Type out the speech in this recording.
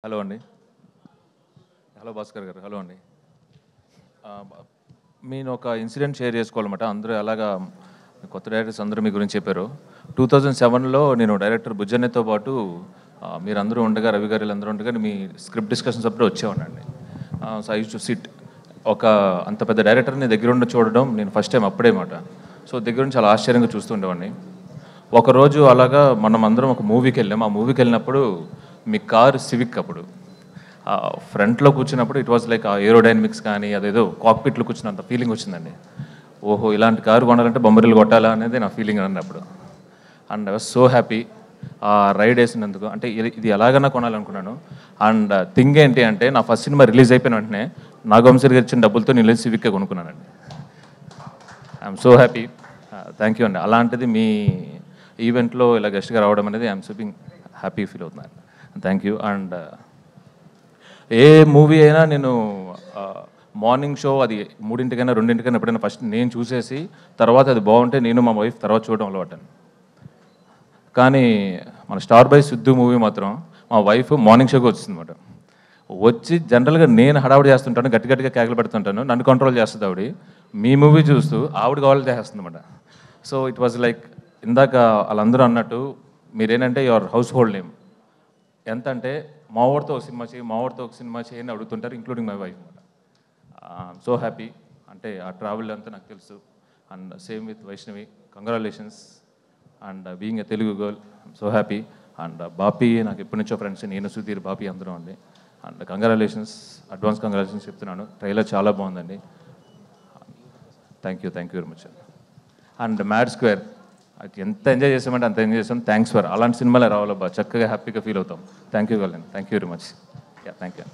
Hello అండి. Hello Bhaskar గారు. Hello అండి. నేను ఒక ఇన్సిడెంట్ షేర్ చేసుకోవాలన్నమాట. అందరూ అలాగా కొత్త డైరెక్టర్స్ అందరూ మీ గురించి చెప్పారు. 2007లో నేను డైరెక్టర్ బుజ్జన్నతో పాటు మీరందరూ ఉండగా, రవి గారు వీళ్ళందరూ ఉండగా మీ స్క్రిప్ట్ డిస్కషన్స్ అప్పుడు వచ్చేవాడినండి. So I used to sit. ఒక అంత పెద్ద డైరెక్టర్ని దగ్గరుండి చూడడం నేను ఫస్ట్ టైం అప్పుడే మాట. సో దగ్గరుండి చాలా ఆశ్చర్యంగా చూస్తూ ఉండేవాడిని. ఒకరోజు అలాగా మనం అందరం ఒక మూవీకి వెళ్ళాం. ఆ మూవీకి వెళ్ళినప్పుడు మీ కార్ సివిక్ అప్పుడు ఫ్రంట్లో కూర్చున్నప్పుడు ఇట్ వాజ్ లైక్ ఆ ఏరోడైనమిక్స్ కానీ అదేదో కాక్పిట్లో కూర్చున్నంత ఫీలింగ్ వచ్చిందండి. ఓహో, ఇలాంటి కారు కొనాలంటే బొమ్మరిల్లు కొట్టాలా అనేది నా ఫీలింగ్ అన్నప్పుడు. And I was so happy ఆ రైడ్ వేసినందుకు. అంటే ఇది ఎలాగన్నా కొనాలనుకున్నాను. అండ్ థింగ్ ఏంటి అంటే నా ఫస్ట్ సినిమా రిలీజ్ అయిపోయిన వెంటనే నాగవంశీ గారు ఇచ్చిన డబ్బులతో నేను వెళ్ళి సివిక్కే కొనుక్కున్నానండి. I'm so happy. Thank you అండి. అలాంటిది మీ ఈవెంట్లో ఇలా గెస్ట్గా రావడం అనేది ఐఎమ్ సూపింగ్ హ్యాపీ ఫీల్ అవుతున్నాను. Thank you. And a movie అయినా నేను మార్నింగ్ షో అది 3:00కైనా 2:00కైనా ఎప్పుడైనా ఫస్ట్ నేను చూసేసి తర్వాత అది బాగుంటే నేను మా వైఫ్ తర్వాత చూడడం అలవాటండి. కానీ మన స్టార్ బై సిద్ధు మూవీ మాత్రం మా వైఫ్ మార్నింగ్ షోకి వచ్చిందన్నమాట. వచ్చి జనరల్గా నేను హడావుడి చేస్తుంటాను, గట్టి గట్టిగా కేకలు పెడుతుంటాను, నన్ను కంట్రోల్ చేస్తుంది ఆవిడ. మీ మూవీ చూస్తూ ఆవిడ కావాలి చేస్తుంది అన్నమాట. సో ఇట్ వాజ్ లైక్ ఇందాక వాళ్ళందరూ అన్నట్టు మీరేంటంటే యువర్ హౌస్ హోల్డ్ నేమ్. ఎంత అంటే మావాడితో ఒక సినిమా చేయి, మావాడితో ఒక సినిమా చేయి అని అడుగుతుంటారు, ఇంక్లూడింగ్ మై వైఫ్ అనమాట. So happy. అంటే ఆ ట్రావెల్ అంతా నాకు తెలుసు. And same with Vaishnavi, congratulations. And being a Telugu girl, so happy. And Bapi నాకు ఎప్పటి నుంచో ఫ్రెండ్స్, నేను సుధీర్ బాపీ అందరం అండి. అండ్ కంగ్రాచులేషన్స్, అడ్వాన్స్ కంగ్రాచులేషన్స్ చెప్తున్నాను. ట్రైలర్ చాలా బాగుందండి. Thank you very much. And mad square అది ఎంత ఎంజాయ్ చేసామంటే అంత ఎంజాయ్ చేసాం. థ్యాంక్స్ ఫర్ అలాంటి సినిమాలే రావాలబ్బా, చక్కగా హ్యాపీగా ఫీల్ అవుతాం. Thank you very much. Yeah, thank you.